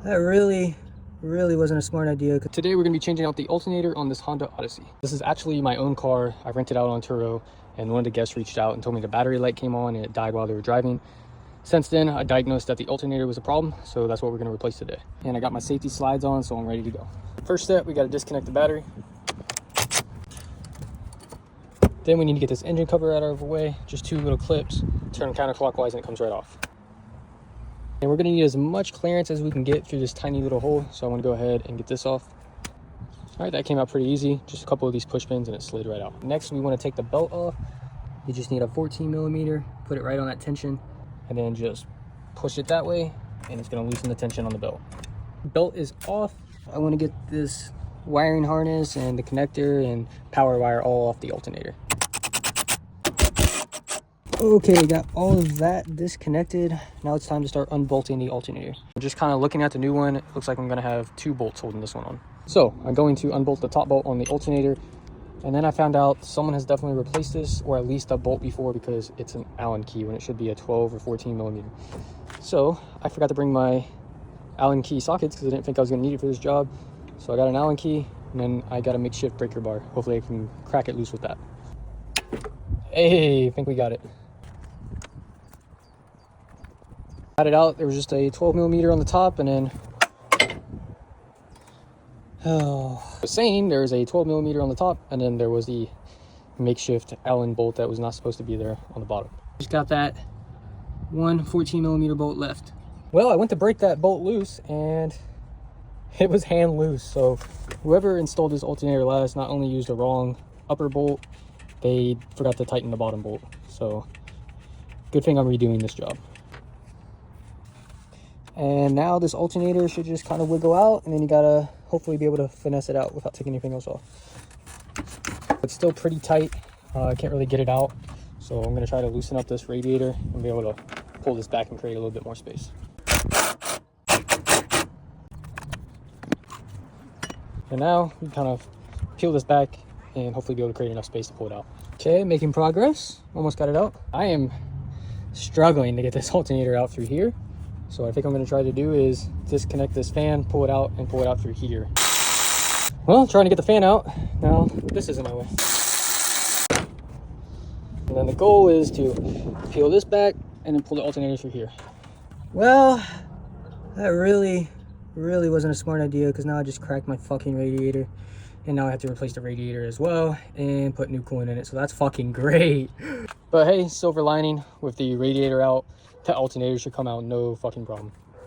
That really wasn't a smart idea. Today we're going to be changing out the alternator on this Honda Odyssey. This is actually my own car. I rented out on Turo, and one of the guests reached out and told me the battery light came on and it died while they were driving. Since then, I diagnosed that the alternator was a problem, so that's what we're going to replace today. And I got my safety slides on, so I'm ready to go. First step, we got to disconnect the battery. Then we need to get this engine cover out of the way. Just 2 little clips, turn them counterclockwise, and it comes right off. And we're going to need as much clearance as we can get through this tiny little hole, so I'm going to go ahead and get this off. All right, that came out pretty easy. Just a couple of these push pins and it slid right out. Next, we want to take the belt off. You just need a 14 millimeter, put it right on that tension, and then just push it that way, and it's going to loosen the tension on the belt. Belt is off. I want to get this wiring harness and the connector and power wire all off the alternator. Okay, got all of that disconnected. Now it's time to start unbolting the alternator. Just kind of looking at the new one, it looks like I'm going to have 2 bolts holding this one on. So I'm going to unbolt the top bolt on the alternator, and then I found out someone has definitely replaced this, or at least a bolt before, because it's an Allen key when it should be a 12 or 14 millimeter. So I forgot to bring my Allen key sockets because I didn't think I was going to need it for this job. So I got an Allen key, and then I got a makeshift breaker bar. Hopefully I can crack it loose with that. Hey, I think we got it. Got it out. There was just a 12 millimeter on the top, and then I was saying there was a 12 millimeter on the top, and then there was the makeshift Allen bolt that was not supposed to be there on the bottom. Just got that one 14 millimeter bolt left. Well, I went to break that bolt loose and it was hand loose. So whoever installed this alternator last not only used the wrong upper bolt, they forgot to tighten the bottom bolt. So good thing I'm redoing this job. And now this alternator should just kind of wiggle out, and then you gotta hopefully be able to finesse it out without taking anything else off. It's still pretty tight. I can't really get it out. So I'm gonna try to loosen up this radiator and be able to pull this back and create a little bit more space. And now we kind of peel this back and hopefully be able to create enough space to pull it out. Okay, making progress. Almost got it out. I am struggling to get this alternator out through here. So what I think I'm going to try to do is disconnect this fan, pull it out, and pull it out through here. Well, trying to get the fan out. Now, this is in my way. And then the goal is to peel this back and then pull the alternator through here. Well, that really wasn't a smart idea, because now I just cracked my fucking radiator. And now I have to replace the radiator as well and put new coolant in it. So that's fucking great. But hey, silver lining, with the radiator out, the alternator should come out no fucking problem.